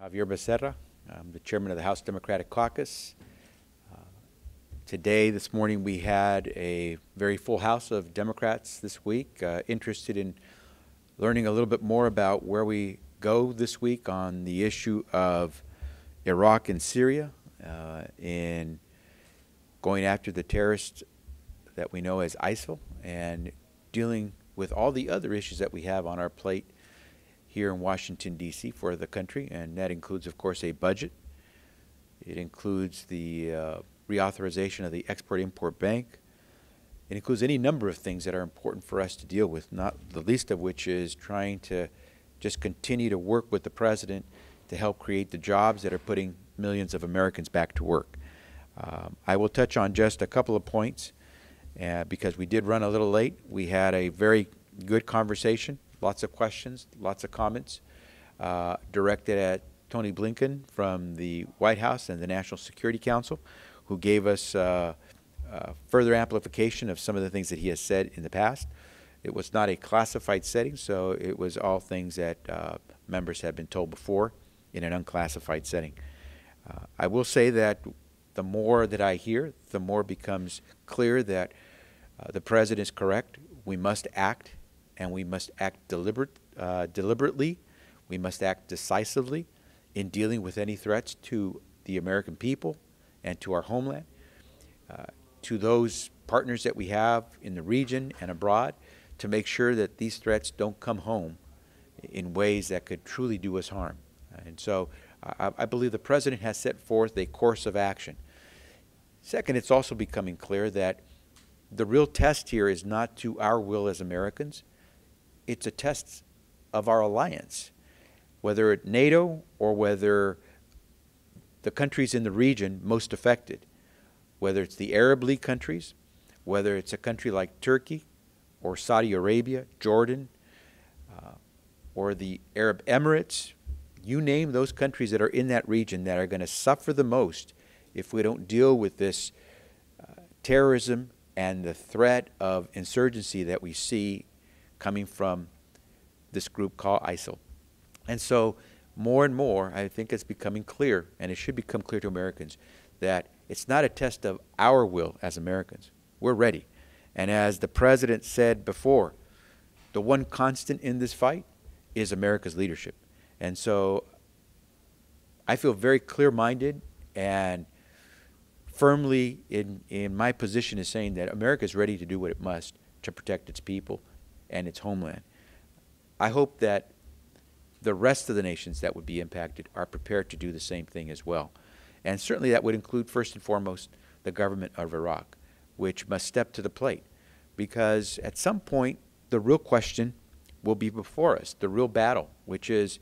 Xavier Becerra. I'm the chairman of the House Democratic Caucus. This morning, we had a very full House of Democrats this week interested in learning a little bit more about where we go this week on the issue of Iraq and Syria, in going after the terrorists that we know as ISIL, and dealing with all the other issues that we have on our plate here in Washington, D.C. for the country, and that includes, of course, a budget. It includes the reauthorization of the Export-Import Bank. It includes any number of things that are important for us to deal with, not the least of which is trying to just continue to work with the President to help create the jobs that are putting millions of Americans back to work. I will touch on just a couple of points because we did run a little late. We had a very good conversation. Lots of questions, lots of comments directed at Tony Blinken from the White House and the National Security Council, who gave us further amplification of some of the things that he has said in the past. It was not a classified setting, so it was all things that members had been told before in an unclassified setting. I will say that the more that I hear, the more it becomes clear that the President is correct. We must act. And we must act deliberately. We must act decisively in dealing with any threats to the American people and to our homeland, to those partners that we have in the region and abroad, to make sure that these threats don't come home in ways that could truly do us harm. And so I believe the President has set forth a course of action. Second, it's also becoming clear that the real test here is not to our will as Americans. It's a test of our alliance, whether it's NATO or whether the countries in the region most affected, whether it's the Arab League countries, whether it's a country like Turkey or Saudi Arabia, Jordan, or the Arab Emirates. You name those countries that are in that region that are going to suffer the most if we don't deal with this terrorism and the threat of insurgency that we see coming from this group called ISIL. And so more and more, I think it's becoming clear, and it should become clear to Americans, that it's not a test of our will as Americans. We're ready. And as the President said before, the one constant in this fight is America's leadership. And so I feel very clear-minded and firmly in my position is saying that America is ready to do what it must to protect its people and its homeland. I hope that the rest of the nations that would be impacted are prepared to do the same thing as well. And certainly that would include, first and foremost, the government of Iraq, which must step to the plate. Because at some point, the real question will be before us, the real battle, which is,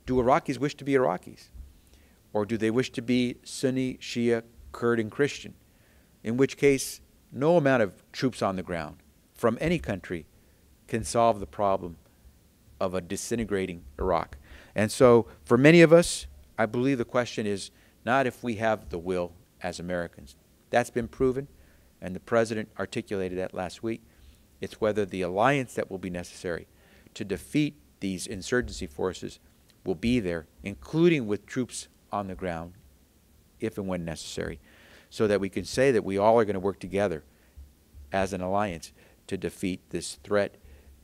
do Iraqis wish to be Iraqis? Or do they wish to be Sunni, Shia, Kurd, and Christian? In which case, no amount of troops on the ground from any country can solve the problem of a disintegrating Iraq. And so for many of us, I believe the question is not if we have the will as Americans. That's been proven, and the President articulated that last week. It's whether the alliance that will be necessary to defeat these insurgency forces will be there, including with troops on the ground, if and when necessary, so that we can say that we all are going to work together as an alliance to defeat this threat,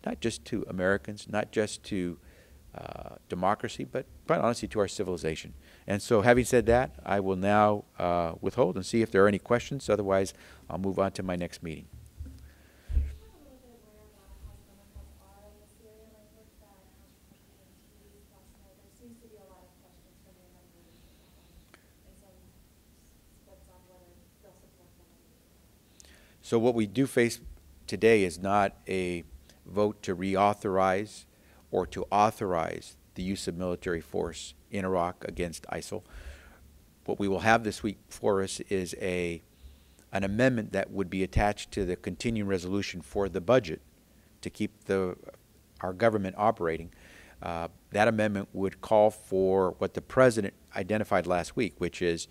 not just to Americans, not just to democracy, but quite honestly to our civilization. And so having said that, I will now withhold and see if there are any questions. Otherwise, I'll move on to my next meeting. So what we do face today is not a vote to reauthorize or to authorize the use of military force in Iraq against ISIL. What we will have this week for us is an amendment that would be attached to the continuing resolution for the budget to keep our government operating. That amendment would call for what the President identified last week, which is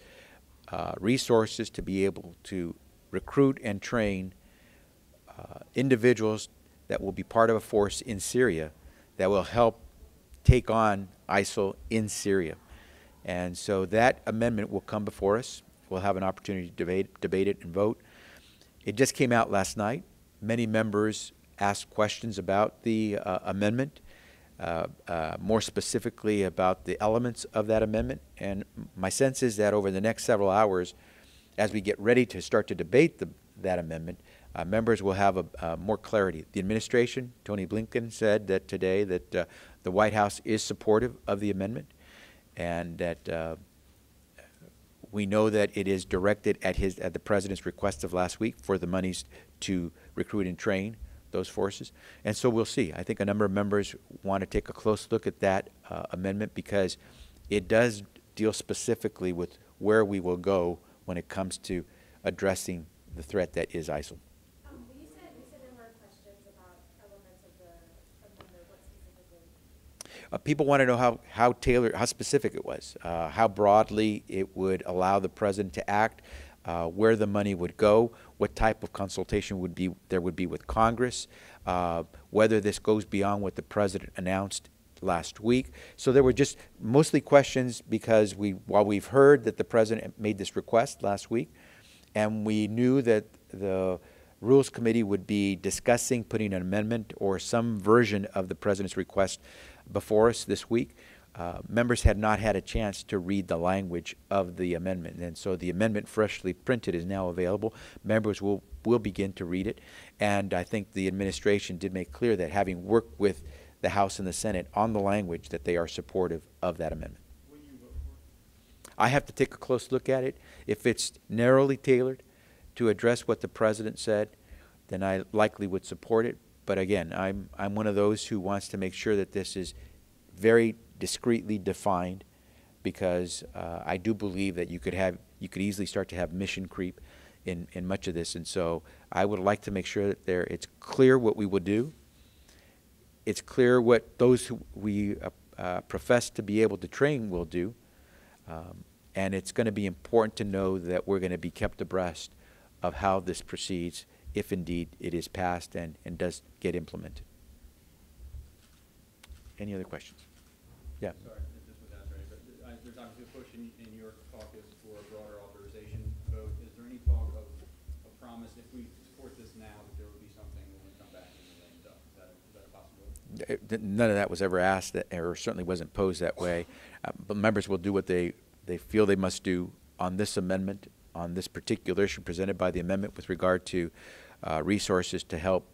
resources to be able to recruit and train individuals that will be part of a force in Syria that will help take on ISIL in Syria. And so that amendment will come before us. We'll have an opportunity to debate it and vote. It just came out last night. Many members asked questions about the amendment, more specifically about the elements of that amendment. And my sense is that over the next several hours, as we get ready to start to debate that amendment, members will have more clarity. The administration, Tony Blinken, said that today that the White House is supportive of the amendment, and that we know that it is directed at the president's request of last week for the monies to recruit and train those forces. And so we'll see. I think a number of members want to take a close look at that amendment, because it does deal specifically with where we will go when it comes to addressing the threat that is ISIL. You said there were questions about elements of the amendment. What specifically? People want to know how tailored, how specific it was, how broadly it would allow the president to act, where the money would go, what type of consultation there would be with Congress, whether this goes beyond what the president announced last week. So there were just mostly questions because while we've heard that the president made this request last week, and we knew that the Rules Committee would be discussing putting an amendment or some version of the president's request before us this week, members had not had a chance to read the language of the amendment. And so the amendment freshly printed is now available. Members will begin to read it. And I think the administration did make clear that, having worked with the House and the Senate on the language, that they are supportive of that amendment. Will you vote for it? I have to take a close look at it. If it's narrowly tailored to address what the president said, then I likely would support it. But again, I'm one of those who wants to make sure that this is very discreetly defined, because I do believe that you could easily start to have mission creep in much of this. And so I would like to make sure that it's clear what we will do. It's clear what those who we profess to be able to train will do. And it's going to be important to know that we're going to be kept abreast of how this proceeds, if indeed it is passed and does get implemented. Any other questions? Yeah. Sorry if this was asked already, but there's obviously a push in your caucus for a broader authorization vote. Is there any talk of a promise, if we support this now, that there will be something when we come back and it lames up? Is that a possibility? None of that was ever asked, or certainly wasn't posed that way. But members will do what they feel they must do on this amendment, on this particular issue presented by the amendment with regard to resources to help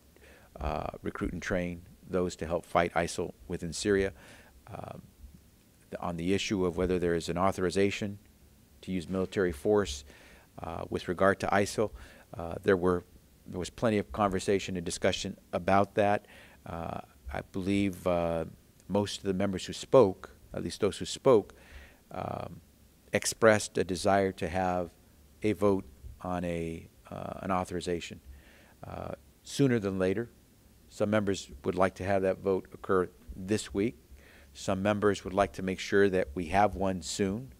recruit and train those to help fight ISIL within Syria. On the issue of whether there is an authorization to use military force with regard to ISIL, there was plenty of conversation and discussion about that. I believe most of the members who spoke, at least those who spoke, expressed a desire to have a vote on an authorization sooner than later. Some members would like to have that vote occur this week. Some members would like to make sure that we have one soon.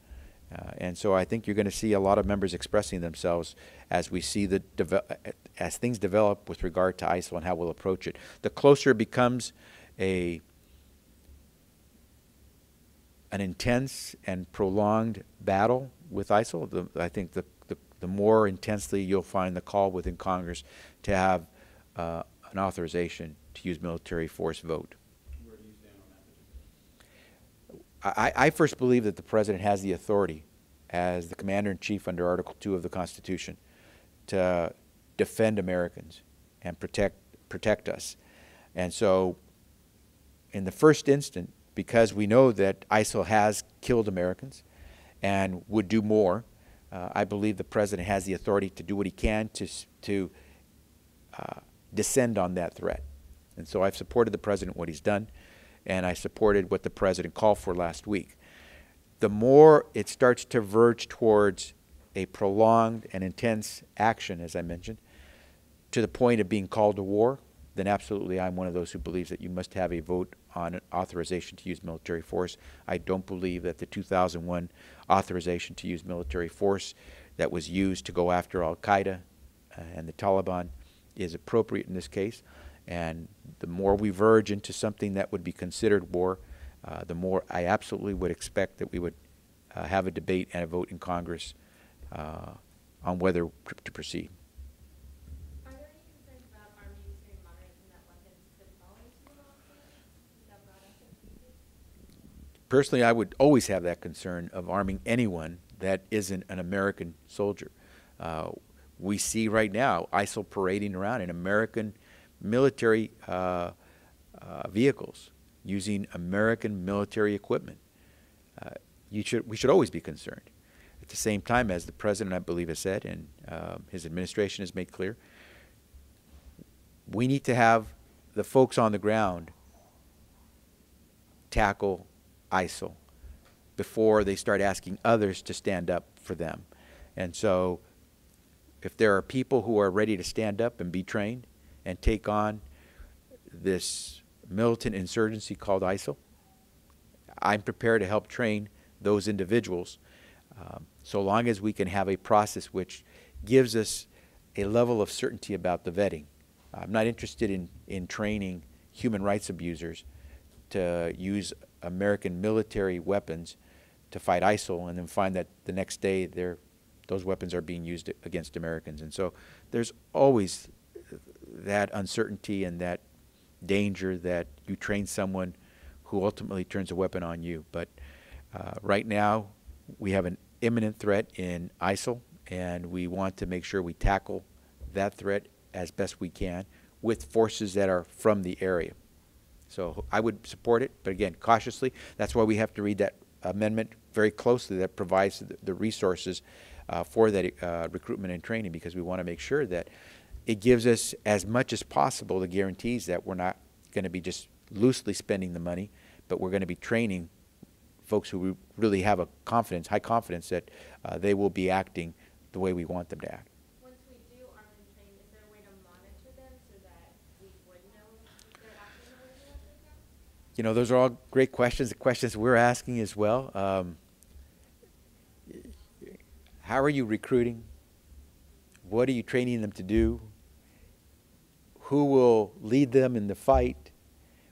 And so I think you're going to see a lot of members expressing themselves as we see as things develop with regard to ISIL and how we'll approach it. The closer it becomes an intense and prolonged battle with ISIL, I think the more intensely you'll find the call within Congress to have an authorization to use military force vote. Where do you stand on that? I first believe that the president has the authority as the commander-in-chief under Article 2 of the Constitution to defend Americans and protect us. And so in the first instant, because we know that ISIL has killed Americans and would do more, I believe the president has the authority to do what he can to descend on that threat. And so I've supported the president, what he's done, and I supported what the president called for last week. The more it starts to verge towards a prolonged and intense action, as I mentioned, to the point of being called to war, then absolutely I'm one of those who believes that you must have a vote on an authorization to use military force. I don't believe that the 2001 authorization to use military force that was used to go after al-Qaeda and the Taliban is appropriate in this case. And the more we verge into something that would be considered war, the more I absolutely would expect that we would have a debate and a vote in Congress on whether to proceed. Are there any concerns about arming Syrian moderates and that weapons could fall into the wrong hands? Is that brought up in cases? Personally, I would always have that concern of arming anyone that isn't an American soldier. We see right now ISIL parading around in American military vehicles using American military equipment. We should always be concerned. At the same time, as the President, I believe, has said, and his administration has made clear, we need to have the folks on the ground tackle ISIL before they start asking others to stand up for them. And so if there are people who are ready to stand up and be trained and take on this militant insurgency called ISIL, I'm prepared to help train those individuals, so long as we can have a process which gives us a level of certainty about the vetting. I'm not interested in training human rights abusers to use American military weapons to fight ISIL and then find that the next day those weapons are being used against Americans. And so there's always that uncertainty and that danger that you train someone who ultimately turns a weapon on you. But right now we have an imminent threat in ISIL, and we want to make sure we tackle that threat as best we can with forces that are from the area. So I would support it, but again, cautiously. That's why we have to read that amendment very closely that provides the resources for that recruitment and training, because we want to make sure that it gives us as much as possible the guarantees that we're not going to be just loosely spending the money, but we're going to be training folks who really have a high confidence that they will be acting the way we want them to act. Once we do arm and train, is there a way to monitor them so that we would know if they're acting the way we want them to? You know, those are all great questions, the questions we're asking as well. How are you recruiting? What are you training them to do? Who will lead them in the fight?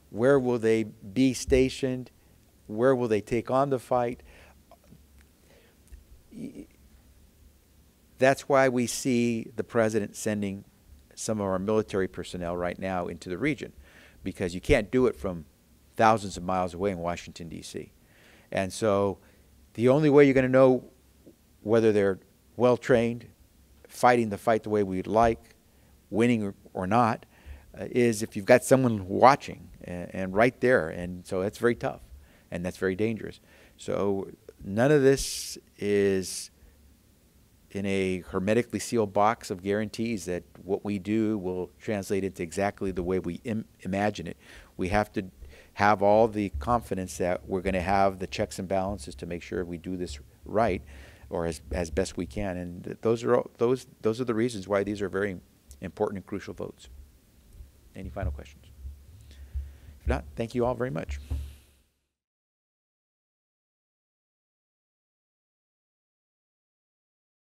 Where will they be stationed? Where will they take on the fight? That's why we see the President sending some of our military personnel right now into the region, because you can't do it from thousands of miles away in Washington, D.C. And so the only way you're going to know whether they're well-trained, fighting the fight the way we'd like, winning or not, is if you've got someone watching and right there. And so that's very tough, and that's very dangerous. So none of this is in a hermetically sealed box of guarantees that what we do will translate into exactly the way we imagine it. We have to have all the confidence that we're going to have the checks and balances to make sure we do this right, or as best we can. And those are the reasons why these are very important and crucial votes. Any final questions? If not, thank you all very much.